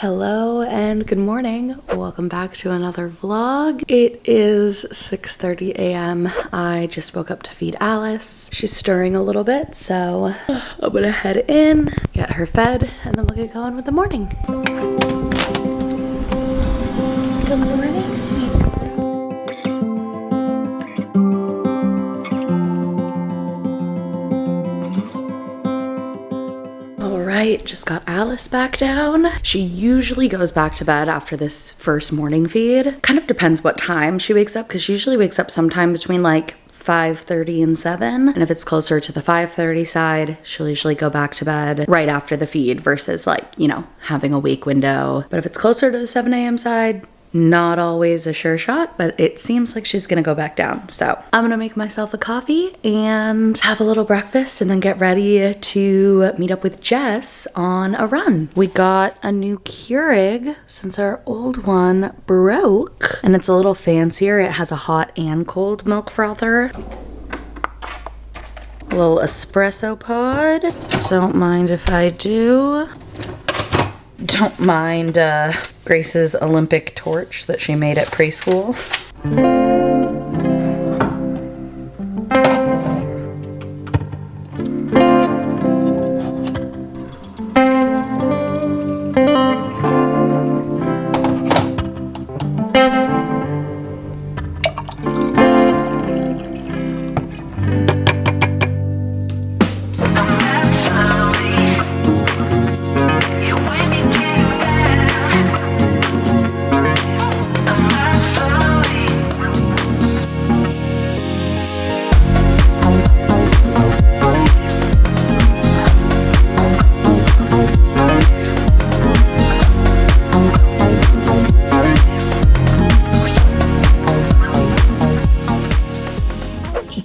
Hello and good morning. Welcome back to another vlog. It is 6:30 a.m. I just woke up to feed Alice. She's stirring a little bit, so I'm gonna head in, get her fed, and then we'll get going with the morning. Good morning, sweet girl. Alright, just got Alice back down. She usually goes back to bed after this first morning feed. Kind of depends what time she wakes up, because she usually wakes up sometime between like 5:30 and 7. And if it's closer to the 5:30 side, she'll usually go back to bed right after the feed versus like, having a wake window. But if it's closer to the 7 a.m. side, not always a sure shot, but it seems like she's gonna go back down. So I'm gonna make myself a coffee and have a little breakfast and then get ready to meet up with Jess on a run. We got a new Keurig since our old one broke, and it's a little fancier. It has a hot and cold milk frother. A little espresso pod. Don't mind if I do. Don't mind Grace's Olympic torch that she made at preschool.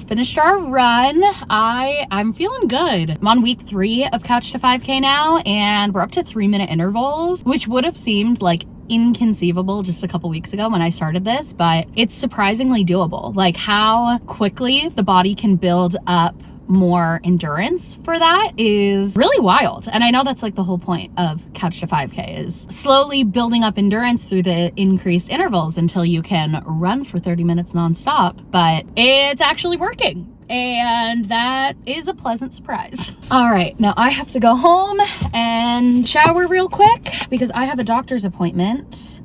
Finished our run. I'm feeling good. I'm on week 3 of Couch to 5K now, and we're up to 3-minute intervals, which would have seemed like inconceivable just a couple weeks ago when I started this, but it's surprisingly doable. Like how quickly the body can build up more endurance for that is really wild. And I know that's like the whole point of Couch to 5K is slowly building up endurance through the increased intervals until you can run for 30 minutes nonstop, but it's actually working. And that is a pleasant surprise. All right, now I have to go home and shower real quick because I have a doctor's appointment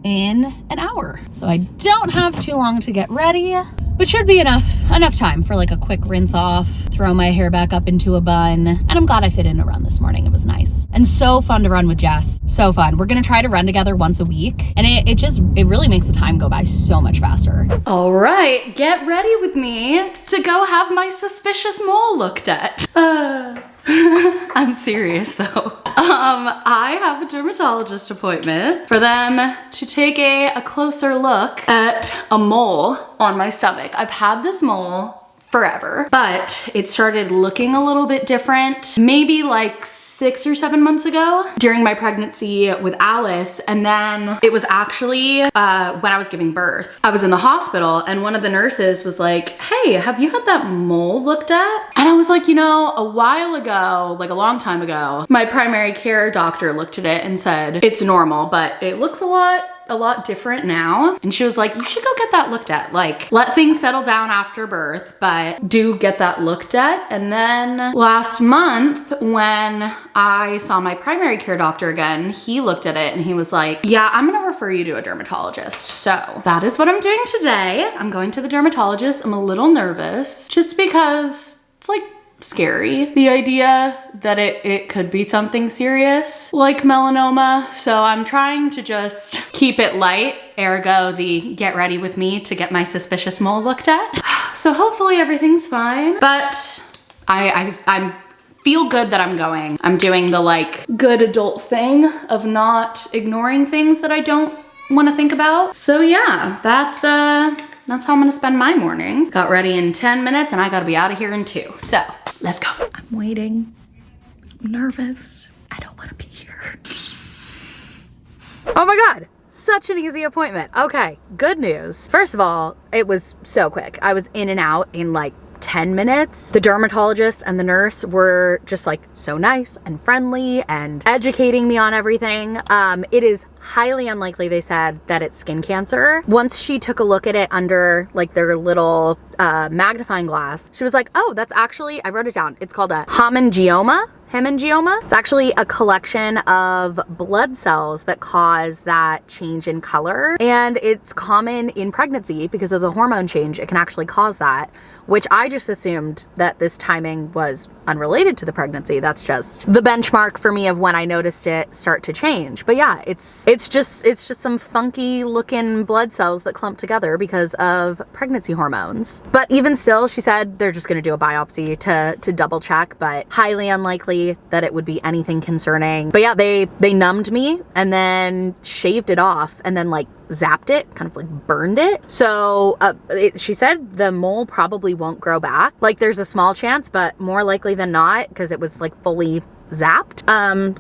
in an hour. So I don't have too long to get ready, but should be enough time for like a quick rinse off, throw my hair back up into a bun. And I'm glad I fit in a run this morning. It was nice and so fun to run with Jess. So fun. We're gonna try to run together once a week, and it really makes the time go by so much faster. All right, get ready with me to go have my suspicious mole looked at. I'm serious though. I have a dermatologist appointment for them to take a closer look at a mole on my stomach. I've had this mole forever, but it started looking a little bit different maybe like 6 or 7 months ago during my pregnancy with Alice. And then it was actually when I was giving birth. I was in the hospital and one of the nurses was like, hey, have you had that mole looked at? And I was like, a while ago, like a long time ago, my primary care doctor looked at it and said it's normal, but it looks a lot different now. And she was like, you should go get that looked at. Like, let things settle down after birth, but do get that looked at. And then last month when I saw my primary care doctor again, he looked at it and he was like, yeah, I'm gonna refer you to a dermatologist. So that is what I'm doing today. I'm going to the dermatologist. I'm a little nervous just because it's like scary, the idea that it could be something serious like melanoma. So I'm trying to just keep it light, ergo the get ready with me to get my suspicious mole looked at. So hopefully everything's fine, but I feel good that I'm going. I'm doing the like good adult thing of not ignoring things that I don't want to think about. So yeah, that's how I'm gonna spend my morning. Got ready in 10 minutes and I gotta be out of here in 2. So let's go. I'm waiting. I'm nervous. I don't want to be here. Oh my God. Such an easy appointment. Okay, good news. First of all, it was so quick. I was in and out in like 10 minutes. The dermatologist and the nurse were just like so nice and friendly and educating me on everything. It is highly unlikely, they said, that it's skin cancer. Once she took a look at it under like their little magnifying glass, she was like, oh, that's actually, I wrote it down, it's called a hemangioma. It's actually a collection of blood cells that cause that change in color, and it's common in pregnancy because of the hormone change. It can actually cause that, which I just assumed that this timing was unrelated to the pregnancy. That's just the benchmark for me of when I noticed it start to change. But yeah, it's just some funky looking blood cells that clump together because of pregnancy hormones. But even still, she said they're just going to do a biopsy to double check, but highly unlikely that it would be anything concerning. But yeah, they numbed me and then shaved it off and then like zapped it, kind of like burned it. So she said the mole probably won't grow back. Like there's a small chance, but more likely than not, because it was like fully zapped.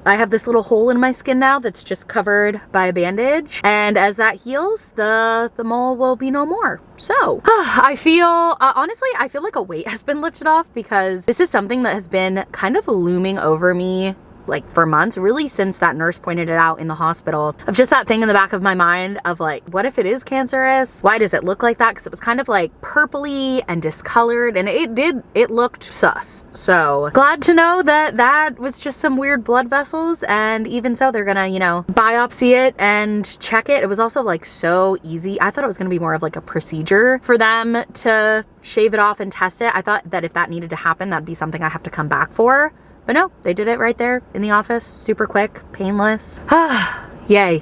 I have this little hole in my skin now that's just covered by a bandage, and as that heals, the mole will be no more. So I feel honestly, I feel like a weight has been lifted off, because this is something that has been kind of looming over me like for months, really since that nurse pointed it out in the hospital, of just that thing in the back of my mind of like, what if it is cancerous? Why does it look like that? Because it was kind of like purpley and discolored, and it looked sus. So glad to know that that was just some weird blood vessels, and even so, they're gonna, you know, biopsy it and check it. It was also like so easy. I thought it was gonna be more of like a procedure for them to shave it off and test it. I thought that if that needed to happen, that'd be something I have to come back for. But no, they did it right there in the office. Super quick, painless. Yay.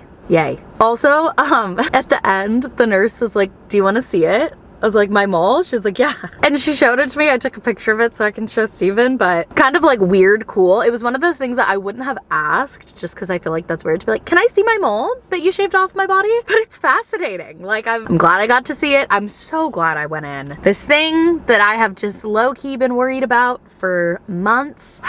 Also, at the end, the nurse was like, do you want to see it? I was like, my mole? She's like, yeah. And she showed it to me. I took a picture of it so I can show Steven, but kind of like weird cool. It was one of those things that I wouldn't have asked just because I feel like that's weird to be like, can I see my mole that you shaved off my body? But it's fascinating. Like, I'm glad I got to see it. I'm so glad I went in. This thing that I have just low-key been worried about for months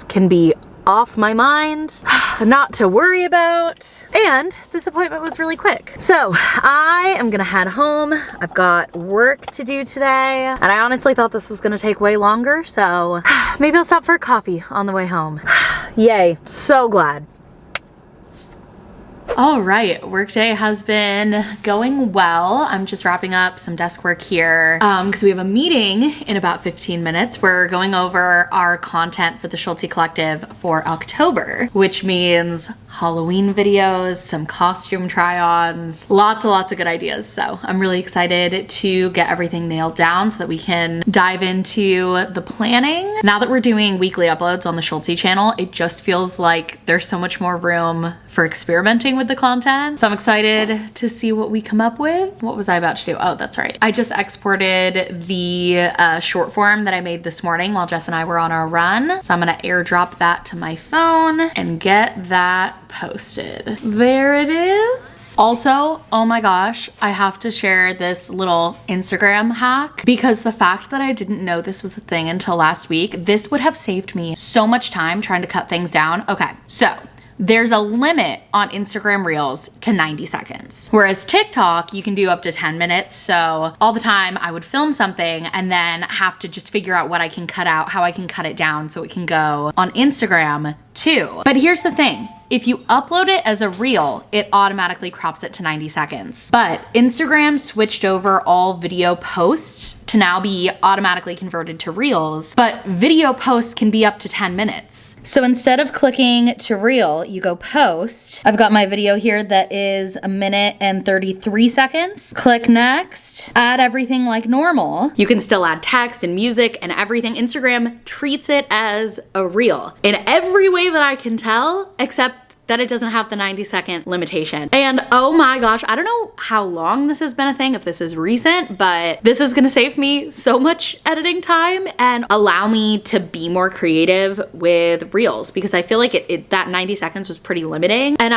can be off my mind, not to worry about. And this appointment was really quick. So I am gonna head home. I've got work to do today, and I honestly thought this was gonna take way longer, so maybe I'll stop for a coffee on the way home. Yay, so glad. All right, workday has been going well. I'm just wrapping up some desk work here because we have a meeting in about 15 minutes. We're going over our content for the Schultzzie Collective for October, which means Halloween videos, some costume try-ons, lots of good ideas. So I'm really excited to get everything nailed down so that we can dive into the planning. Now that we're doing weekly uploads on the Schultzzie channel, it just feels like there's so much more room for experimenting with the content. So I'm excited to see what we come up with. What was I about to do? Oh, that's right. I just exported the short form that I made this morning while Jess and I were on our run. So I'm gonna airdrop that to my phone and get that posted. There it is. Also, oh my gosh, I have to share this little Instagram hack, because the fact that I didn't know this was a thing until last week, this would have saved me so much time trying to cut things down. Okay, so there's a limit on Instagram Reels to 90 seconds. Whereas TikTok, you can do up to 10 minutes. So all the time I would film something and then have to just figure out what I can cut out, how I can cut it down so it can go on Instagram too. But here's the thing. If you upload it as a reel, it automatically crops it to 90 seconds. But Instagram switched over all video posts to now be automatically converted to reels, but video posts can be up to 10 minutes. So instead of clicking to reel, you go post. I've got my video here that is 1 minute and 33 seconds. Click next, add everything like normal. You can still add text and music and everything. Instagram treats it as a reel in every way that I can tell, except that it doesn't have the 90-second limitation. And oh my gosh, I don't know how long this has been a thing, if this is recent, but this is gonna save me so much editing time and allow me to be more creative with reels, because I feel like that 90 seconds was pretty limiting, and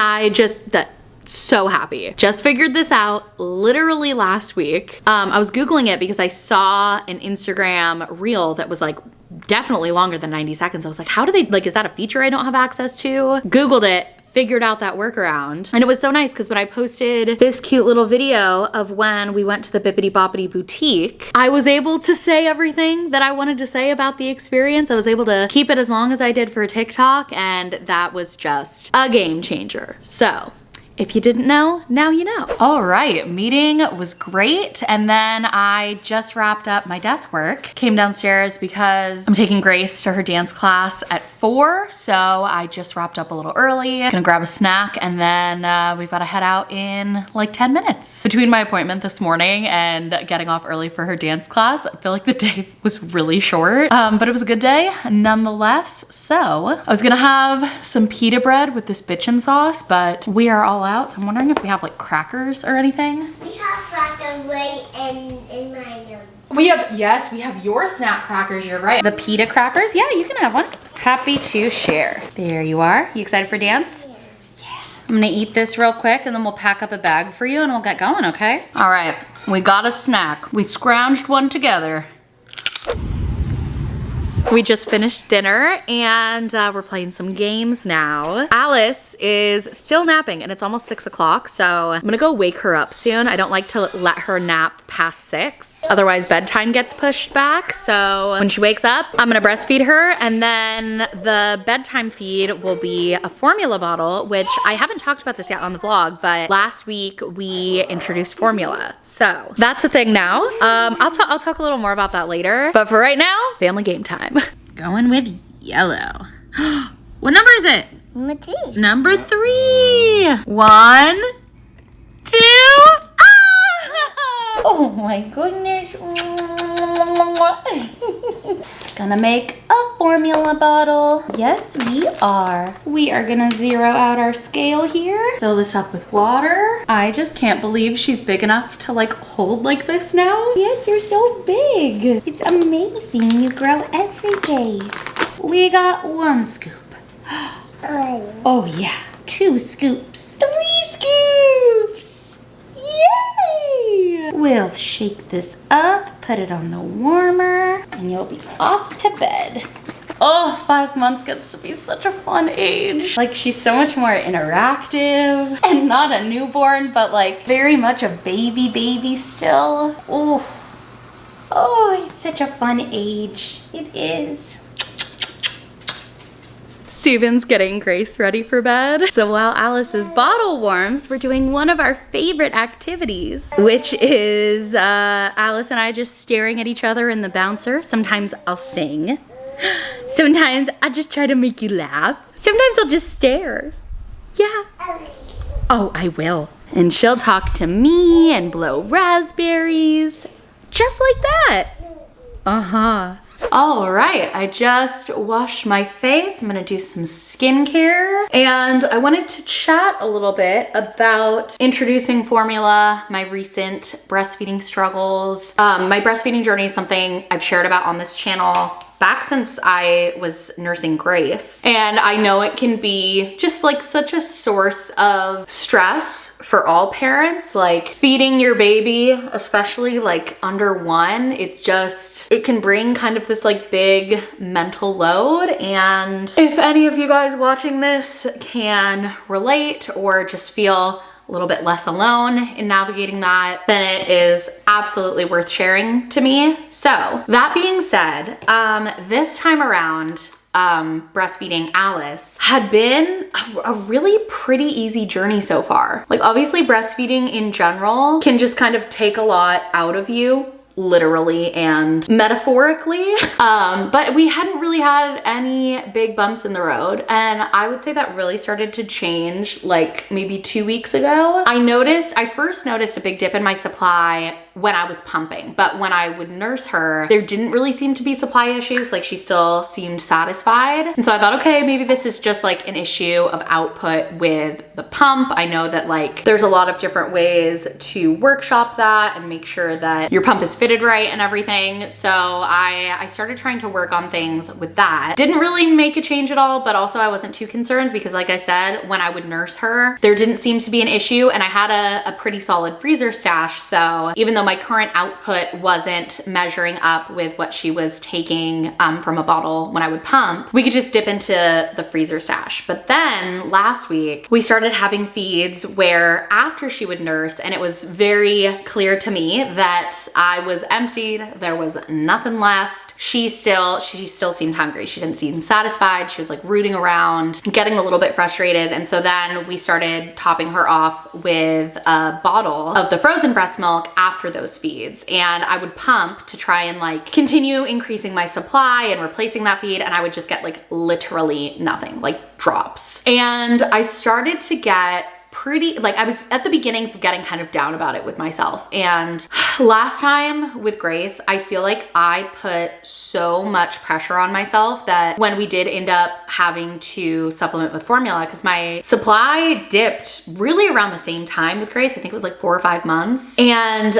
so happy. Just figured this out literally last week. I was Googling it because I saw an Instagram reel that was like definitely longer than 90 seconds. I was like, how do they, like, is that a feature I don't have access to? Googled it, figured out that workaround. And it was so nice because when I posted this cute little video of when we went to the Bippity Boppity Boutique, I was able to say everything that I wanted to say about the experience. I was able to keep it as long as I did for TikTok, and that was just a game changer. So if you didn't know, now you know. All right, meeting was great. And then I just wrapped up my desk work, came downstairs because I'm taking Grace to her dance class at 4. So I just wrapped up a little early, gonna grab a snack, and then we've got to head out in like 10 minutes. Between my appointment this morning and getting off early for her dance class, I feel like the day was really short, but it was a good day nonetheless. So I was gonna have some pita bread with this bitchin' sauce, but we are all out, so I'm wondering if we have like crackers or anything. We have crackers right in my room. We have your snack crackers, you're right. The pita crackers, yeah, you can have one. Happy to share. There you are. You excited for dance? Yeah. I'm gonna eat this real quick and then we'll pack up a bag for you and we'll get going, okay? All right, we got a snack. We scrounged one together. We just finished dinner and we're playing some games now. Alice is still napping and it's almost 6 o'clock, so I'm gonna go wake her up soon. I don't like to let her nap past 6. Otherwise bedtime gets pushed back. So when she wakes up, I'm gonna breastfeed her, and then the bedtime feed will be a formula bottle, which I haven't talked about this yet on the vlog, but last week we introduced formula. So that's a thing now. I'll talk a little more about that later, but for right now, family game time. Going with yellow. What number is it? Number 3. Number 3. 1, 2. Ah! Oh my goodness. Gonna make a formula bottle. Yes, we are. We are gonna zero out our scale here. Fill this up with water. I just can't believe she's big enough to like hold like this now. Yes, you're so big. It's amazing. You grow every day. We got 1 scoop. Oh yeah, 2 scoops. 3 scoops. Yay! We'll shake this up, put it on the warmer, and you'll be off to bed. Oh, 5 months gets to be such a fun age. Like, she's so much more interactive and not a newborn, but like very much a baby still. Oh, it's such a fun age. It is. Steven's getting Grace ready for bed. So while Alice's bottle warms, we're doing one of our favorite activities, which is Alice and I just staring at each other in the bouncer. Sometimes I'll sing. Sometimes I just try to make you laugh. Sometimes I'll just stare. Yeah. Oh, I will. And she'll talk to me and blow raspberries. Just like that. Uh-huh. All right, I just washed my face. I'm gonna do some skincare. And I wanted to chat a little bit about introducing formula, my recent breastfeeding struggles. My breastfeeding journey is something I've shared about on this channel back since I was nursing Grace. And I know it can be just like such a source of stress for all parents, like feeding your baby, especially like under 1, it can bring kind of this like big mental load. And if any of you guys watching this can relate or just feel a little bit less alone in navigating that, then it is absolutely worth sharing to me. So that being said, this time around, breastfeeding Alice had been a really pretty easy journey so far. Like, obviously breastfeeding in general can just kind of take a lot out of you, literally and metaphorically, but we hadn't really had any big bumps in the road, and I would say that really started to change like maybe 2 weeks ago. I first noticed a big dip in my supply when I was pumping, but when I would nurse her, there didn't really seem to be supply issues. Like, she still seemed satisfied, and so I thought, okay, maybe this is just like an issue of output with the pump. I know that like there's a lot of different ways to workshop that and make sure that your pump is fitted right and everything. So I started trying to work on things with that. Didn't really make a change at all, but also I wasn't too concerned because like I said, when I would nurse her, there didn't seem to be an issue, and I had a pretty solid freezer stash. So even though my current output wasn't measuring up with what she was taking from a bottle when I would pump, we could just dip into the freezer stash. But then last week we started having feeds where after she would nurse, and it was very clear to me that I was emptied, there was nothing left. She still seemed hungry. She didn't seem satisfied. She was like rooting around, getting a little bit frustrated. And so then we started topping her off with a bottle of the frozen breast milk after those feeds. And I would pump to try and like continue increasing my supply and replacing that feed. And I would just get like literally nothing, like drops. And I started to get I was at the beginnings of getting kind of down about it with myself. And last time with Grace, I feel like I put so much pressure on myself that when we did end up having to supplement with formula, because my supply dipped really around the same time with Grace, I think it was like 4 or 5 months. And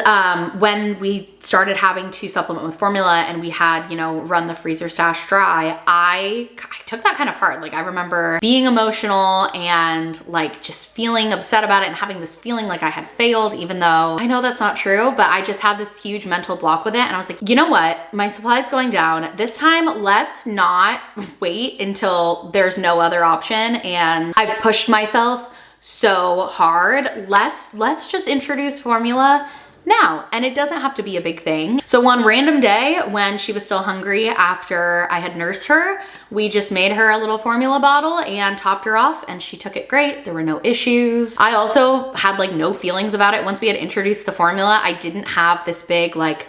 when we started having to supplement with formula and we had, you know, run the freezer stash dry, I took that kind of hard. Like I remember being emotional and like just feeling upset about it and having this feeling like I had failed, even though I know that's not true, but I just had this huge mental block with it. And I was like, you know what? My supply is going down. This time, let's not wait until there's no other option. And I've pushed myself so hard. Let's just introduce formula now. And it doesn't have to be a big thing. So one random day when she was still hungry after I had nursed her, we just made her a little formula bottle and topped her off, and she took it great. There were no issues. I also had like no feelings about it. Once we had introduced the formula, I didn't have this big like,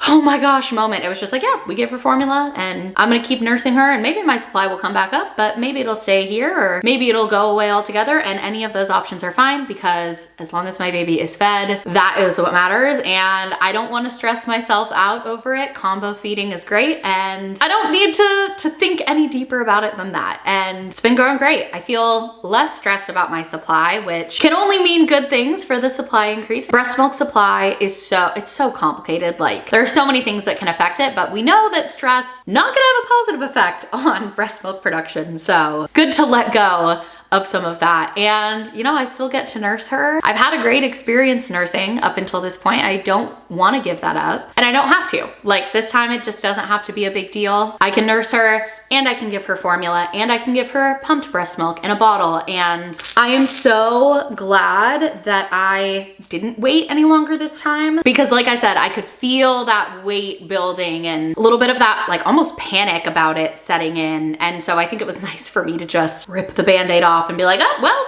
oh my gosh moment. It was just like, yeah, we give her formula and I'm gonna keep nursing her, and maybe my supply will come back up, but maybe it'll stay here or maybe it'll go away altogether. And any of those options are fine, because as long as my baby is fed, that is what matters. And I don't want to stress myself out over it. Combo feeding is great, and I don't need to think any deeper about it than that. And it's been going great. I feel less stressed about my supply, which can only mean good things for the supply increase. Breast milk supply is it's so complicated. Like there's so many things that can affect it, but we know that stress not gonna have a positive effect on breast milk production. So good to let go of some of that. And you know, I still get to nurse her. I've had a great experience nursing up until this point. I don't want to give that up, and I don't have to. Like this time, it just doesn't have to be a big deal. I can nurse her, and I can give her formula, and I can give her pumped breast milk in a bottle. And I am so glad that I didn't wait any longer this time, because like I said, I could feel that weight building and a little bit of that like almost panic about it setting in. And so I think it was nice for me to just rip the Band-Aid off and be like, oh, well,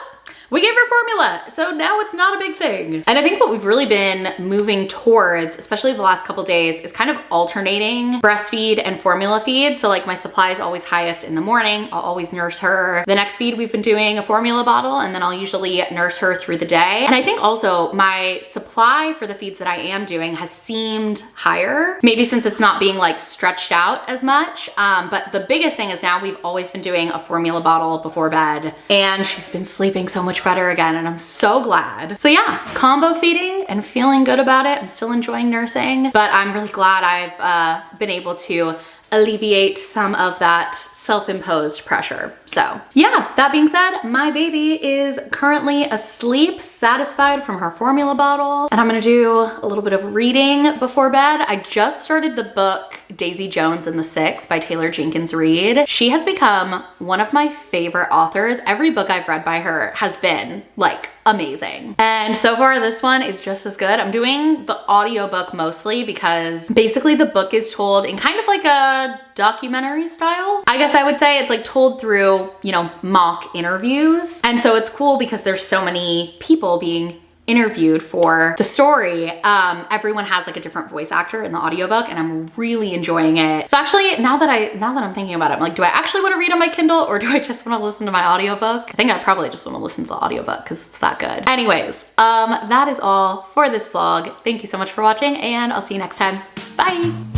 we gave her formula, so now it's not a big thing. And I think what we've really been moving towards, especially the last couple days, is kind of alternating breastfeed and formula feed. So like my supply is always highest in the morning. I'll always nurse her. The next feed we've been doing a formula bottle, and then I'll usually nurse her through the day. And I think also my supply for the feeds that I am doing has seemed higher, maybe since it's not being like stretched out as much. But the biggest thing is now we've always been doing a formula bottle before bed, and she's been sleeping so much better again, and I'm so glad. So yeah, combo feeding and feeling good about it. I'm still enjoying nursing, but I'm really glad I've been able to alleviate some of that self-imposed pressure. So yeah, that being said, my baby is currently asleep, satisfied from her formula bottle, and I'm gonna do a little bit of reading before bed. I just started the book Daisy Jones and the Six by Taylor Jenkins Reid. She has become one of my favorite authors. Every book I've read by her has been like amazing. And so far this one is just as good. I'm doing the audiobook mostly because basically the book is told in kind of like a documentary style. I guess I would say it's like told through, you know, mock interviews. And so it's cool because there's so many people being interviewed for the story. Everyone has like a different voice actor in the audiobook, and I'm really enjoying it. So actually, now that I'm thinking about it, I'm like, do I actually want to read on my Kindle, or do I just want to listen to my audiobook? I think I probably just want to listen to the audiobook because it's that good. Anyways, that is all for this vlog. Thank you so much for watching, and I'll see you next time. Bye.